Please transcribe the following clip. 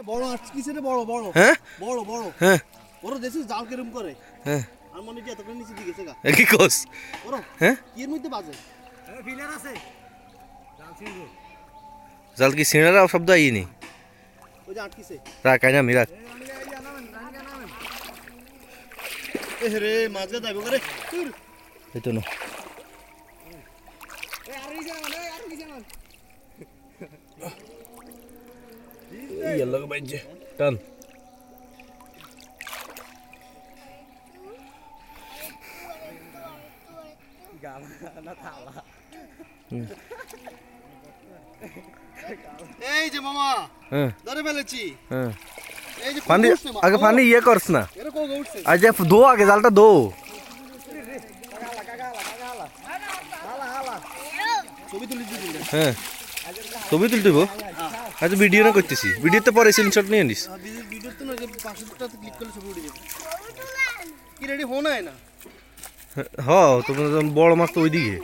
বড় আট কিসে রে? বড় বড় হ্যাঁ বড় বড় হ্যাঁ বড় দেশে জাল কেরম করে? হ্যাঁ আর মনে কি এতক্ষণ নিচে দিকে গেছে গা? কি কোস? বড় হ্যাঁ কি এর মধ্যে বাজে? ফিলার আছে জাল ছিড়বো জাল কি সিঁড়ারা শব্দ আইনি ওই যে আটকিছে। রাখ আইনা মিরাজ এ রে মাছগা যাইব করে। এই তো না এই আল্লাহ বাইজে টান এই যে মামা হ্যাঁ ধরে ফেলেছি। হ্যাঁ এই যে পানি উঠছে মা। আগে পানি ইয়ে করছ না এর কোগা উঠছে। আজ দো আগে জালটা দো ছবি তুলি দিছিল। হ্যাঁ ছবি তুলতে হইব আজ ভিডিও না করতেছি ভিডিওতে পরে স্ক্রিনশট নিয়ে নিস ভিডিও তো না যে পাশেরটাতে ক্লিক করলে ছবি উঠে যাবে। কি রেডি হো না হ তোমার বড় মাছ তো ওইদিকে